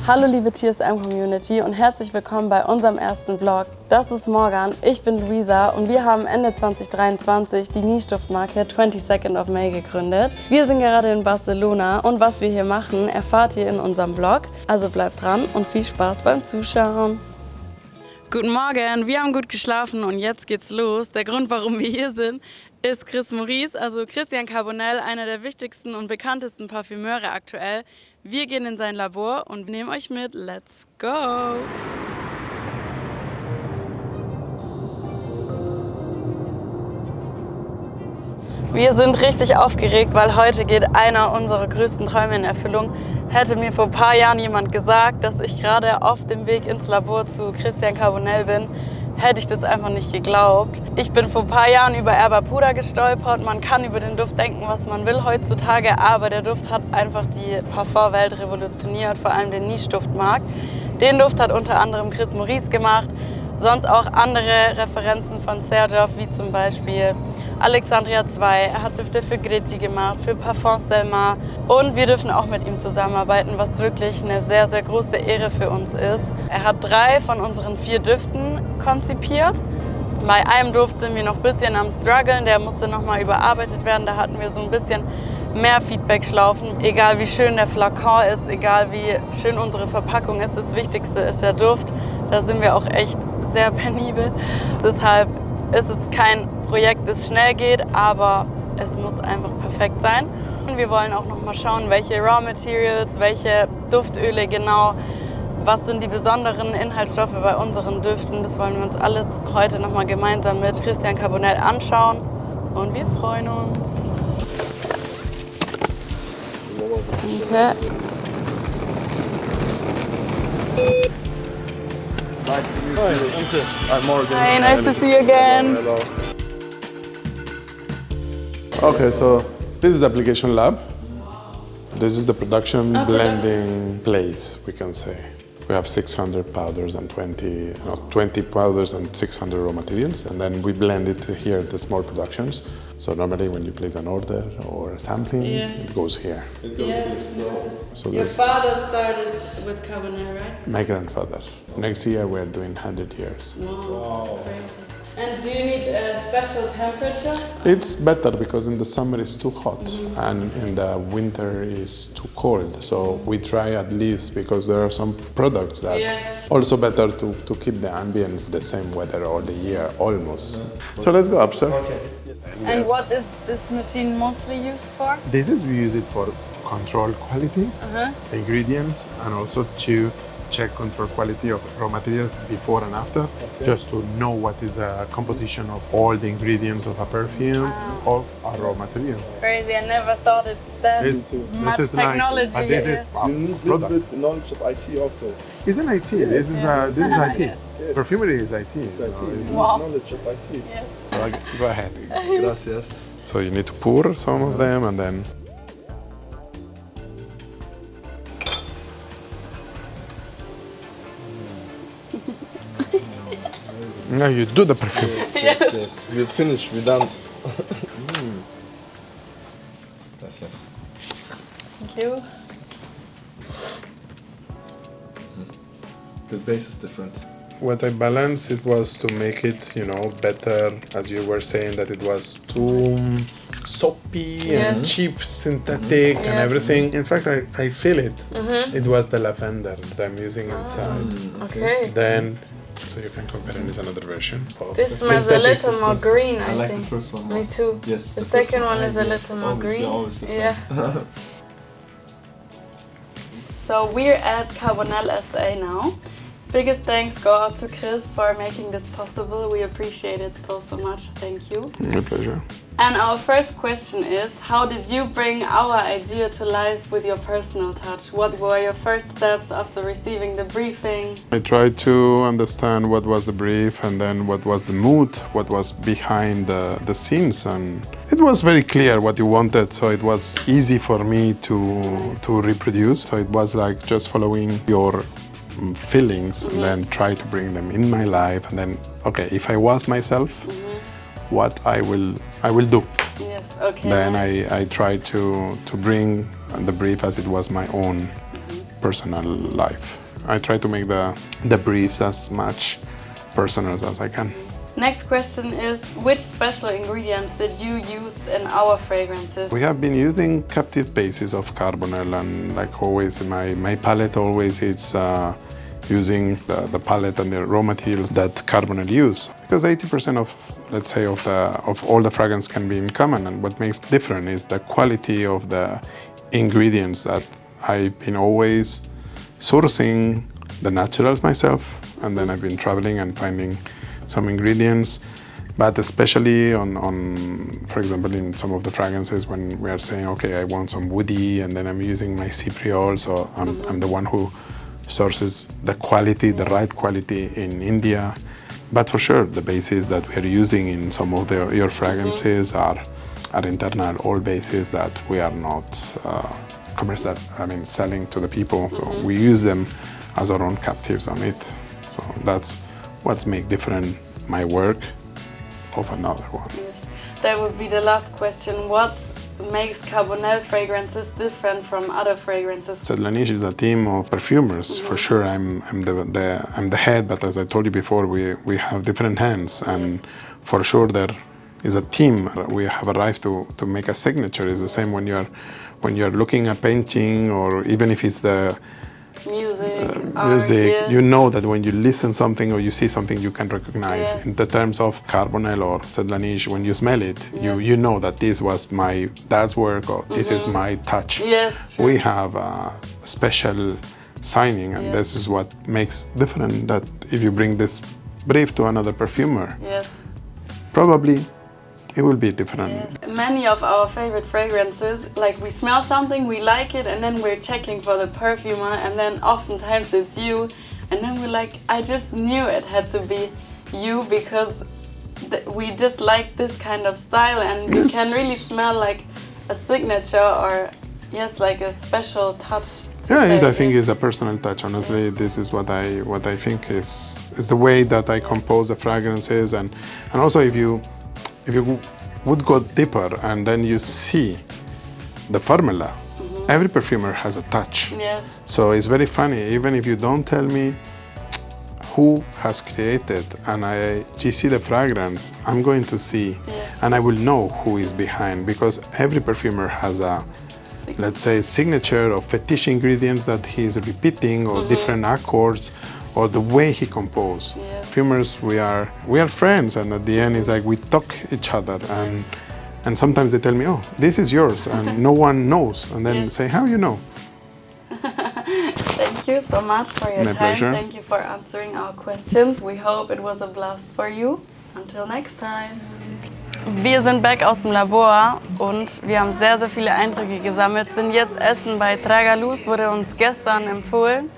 Hallo liebe TSM-Community und herzlich willkommen bei unserem ersten Vlog. Das ist Morgan, ich bin Luisa und wir haben Ende 2023 die Nischduftmarke 22nd of May gegründet. Wir sind gerade in Barcelona und was wir hier machen, erfahrt ihr in unserem Vlog. Also bleibt dran und viel Spaß beim Zuschauen. Guten Morgen, wir haben gut geschlafen und jetzt geht's los. Der Grund, warum wir hier sind, ist Chris Maurice, also Christian Carbonnel, einer der wichtigsten und bekanntesten Parfümeure aktuell. Wir gehen in sein Labor und nehmen euch mit. Let's go! Wir sind richtig aufgeregt, weil heute geht einer unserer größten Träume in Erfüllung. Hätte mir vor ein paar Jahren jemand gesagt, dass ich gerade auf dem Weg ins Labor zu Christian Carbonnel bin, hätte ich das einfach nicht geglaubt. Ich bin vor ein paar Jahren über Puder gestolpert. Man kann über den Duft denken, was man will heutzutage, aber der Duft hat einfach die Parfumwelt revolutioniert, vor allem den Nischduftmarkt. Den Duft hat unter anderem Chris Maurice gemacht, sonst auch andere Referenzen von Sergio, wie zum Beispiel Alexandria II. Er hat Düfte für Gritti gemacht, für Parfums Selma und wir dürfen auch mit ihm zusammenarbeiten, was wirklich eine sehr, sehr große Ehre für uns ist. Er hat 3 von unseren 4 Düften konzipiert. Bei einem Duft sind wir noch ein bisschen am struggeln, der musste nochmal überarbeitet werden, da hatten wir so ein bisschen mehr Feedback-Schlaufen. Egal wie schön der Flakon ist, egal wie schön unsere Verpackung ist, das Wichtigste ist der Duft. Da sind wir auch echt sehr penibel. Deshalb ist es kein Projekt, das schnell geht, aber es muss einfach perfekt sein. Und wir wollen auch noch mal schauen, welche Raw Materials, welche Duftöle genau, was sind die besonderen Inhaltsstoffe bei unseren Düften. Das wollen wir uns alles heute noch mal gemeinsam mit Christian Carbonnel anschauen und wir freuen uns. Okay. Nice to meet you. Hi, I'm Chris. I'm Morgan. Hi, nice to see you again. Hello. Okay, so this is the application lab. This is the production blending place, we can say. We have 600 powders and 20 powders and 600 raw materials, and then we blend it here at the small productions. So normally when you place an order or sampling, it goes here. It goes here. So your father started with Carbonnel, right? My grandfather. Next year we're doing 100 years. Wow. Crazy. And do you need a special temperature? It's better because in the summer it's too hot and in the winter it's too cold. So we try at least, because there are some products that also better to keep the ambience the same weather all the year almost. So let's go up, sir. Okay. And what is this machine mostly used for? We use it for control quality, ingredients, and also to check control quality of raw materials before and after, just to know what is the composition of all the ingredients of a perfume of a raw material. Crazy, I never thought it's that much technology. But this is you need a little bit knowledge of IT also. Isn't IT? This is IT. Yes. Perfumery is IT. It's IT. You need Wow. knowledge of IT. Yes. Go ahead. Gracias. So you need to pour some of them and then... Now you do the perfume. Yes. We're finished. We're done. Gracias. Thank you. The base is different. What I balanced, it was to make it, better, as you were saying, that it was too soapy and cheap, synthetic and everything. In fact, I feel it. It was the lavender that I'm using inside. Okay. Then, so you can compare it, is another version. This smells a little more green, I like think. the first one more. Me too. Yes. The second one is a little more green. Always the same. Yeah. So we're at Carbonnel SA now. Biggest thanks go out to Chris for making this possible. We appreciate it so much. Thank you. My pleasure. And our first question is, how did you bring our idea to life with your personal touch? What were your first steps after receiving the briefing? I tried to understand what was the brief and then what was the mood, what was behind the scenes, and it was very clear what you wanted, so it was easy for me to reproduce. So it was like just following your feelings and then try to bring them in my life, and then okay, if I was myself, what I will do. Yes, okay. Then I tried to bring the brief as it was my own. personal life. I try to make the briefs as much personal as I can. Next question is, which special ingredients did you use in our fragrances? We have been using captive bases of Carbonnel, and like always, my palette always is using the palette and the raw materials that Carbonnel use. Because 80% of, let's say, of all the fragrance can be in common, and what makes different is the quality of the ingredients that I've been always sourcing the naturals myself, and then I've been traveling and finding some ingredients, but especially on, for example, in some of the fragrances when we are saying, okay, I want some woody, and then I'm using my Cypriol, so I'm the one who sources the quality, the right quality in India. But for sure, the bases that we are using in some of your fragrances are internal, all bases that we are not selling to the people. So we use them as our own captives on it. So that's what makes different my work of another one. Yes. That would be the last question. What makes Carbonnel fragrances different from other fragrances? Sedlanish is a team of perfumers. For sure, I'm the head, but as I told you before, we have different hands, and for sure there is a team. We have arrived to make a signature. It's the same when you're looking at painting, or even if it's the music, you know that when you listen something or you see something, you can recognize. In the terms of Carbonnel or Sedlanish, when you smell it, you know that this was my dad's work, or this is my touch. Yes, true. We have a special signing, and this is what makes different, that if you bring this brief to another perfumer, probably it will be different. Yes. Many of our favorite fragrances, like we smell something, we like it, and then we're checking for the perfumer, and then oftentimes it's you, and then we're like, I just knew it had to be you, because we just like this kind of style, and we can really smell like a signature, or like a special touch. I think it's a personal touch. Honestly, this is what I think is the way that I compose the fragrances, and also if you would go deeper and then you see the formula, every perfumer has a touch. Yes. So it's very funny, even if you don't tell me who has created, and you see the fragrance, I'm going to see, and I will know who is behind, because every perfumer has a, let's say, signature of fetish ingredients that he's repeating, or different accords, or the way he composed. Perfumers, we are friends, and at the end it's like we talk each other, and sometimes they tell me, oh, this is yours, and no one knows, and then say, how you know? Thank you so much for your time. Pleasure. Thank you for answering our questions. We hope it was a blast for you. Until next time. Wir sind back aus dem Labor und wir haben sehr, sehr viele Eindrücke gesammelt. Sind jetzt essen bei Tragaluz, wurde uns gestern empfohlen.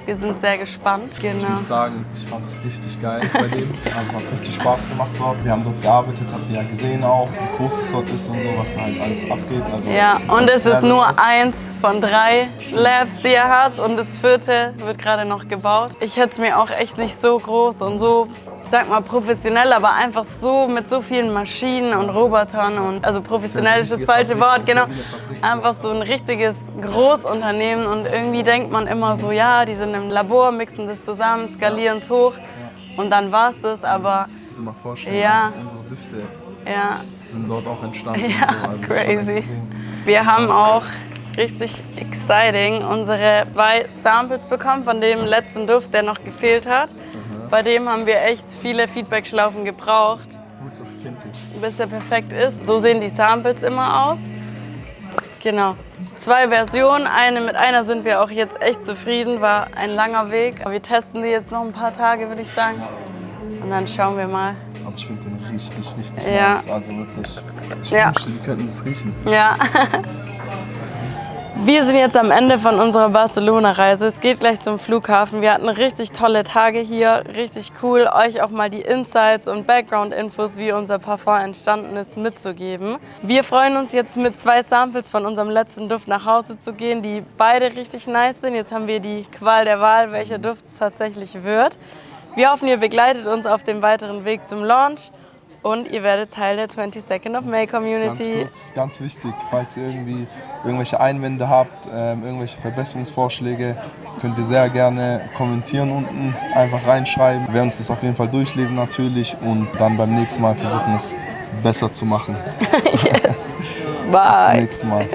Wir sind sehr gespannt. Genau. Ich muss sagen, ich fand es richtig geil bei dem. Also hat richtig Spaß gemacht dort. Wir haben dort gearbeitet, habt ihr ja gesehen auch, wie groß es dort ist und so, was da halt alles abgeht. Also ja, und es ist nur eins von 3 Labs, die er hat, und das 4. wird gerade noch gebaut. Ich hätte es mir auch echt nicht so groß und so, ich sag mal professionell, aber einfach so mit so vielen Maschinen und Robotern, und also professionell ist das falsche Wort, genau. Einfach so ein richtiges Großunternehmen, und irgendwie denkt man immer so, ja, die sind im Labor, mixen das zusammen, skalieren es hoch, und dann war es das, aber muss ich mal vorstellen, unsere Düfte sind dort auch entstanden. Ja, und so. Also crazy. Wir haben auch richtig exciting unsere 2 Samples bekommen von dem letzten Duft, der noch gefehlt hat. Bei dem haben wir echt viele Feedback-Schlaufen gebraucht, bis er perfekt ist. So sehen die Samples immer aus. Genau. 2 Versionen, mit einer sind wir auch jetzt echt zufrieden, war ein langer Weg. Wir testen die jetzt noch ein paar Tage, würde ich sagen. Und dann schauen wir mal. Aber ich finde den richtig nice. Also wirklich, ich wünschte, die könnten es riechen. Ja. Wir sind jetzt am Ende von unserer Barcelona-Reise. Es geht gleich zum Flughafen. Wir hatten richtig tolle Tage hier, richtig cool, euch auch mal die Insights und Background-Infos, wie unser Parfum entstanden ist, mitzugeben. Wir freuen uns jetzt mit 2 Samples von unserem letzten Duft nach Hause zu gehen, die beide richtig nice sind. Jetzt haben wir die Qual der Wahl, welcher Duft es tatsächlich wird. Wir hoffen, ihr begleitet uns auf dem weiteren Weg zum Launch. Und ihr werdet Teil der 22nd of May Community. Ganz kurz, ganz wichtig, falls ihr irgendwie irgendwelche Einwände habt, irgendwelche Verbesserungsvorschläge, könnt ihr sehr gerne kommentieren unten, einfach reinschreiben. Wir werden uns das auf jeden Fall durchlesen natürlich und dann beim nächsten Mal versuchen, es besser zu machen. Yes. Bis zum Bye. nächsten Mal.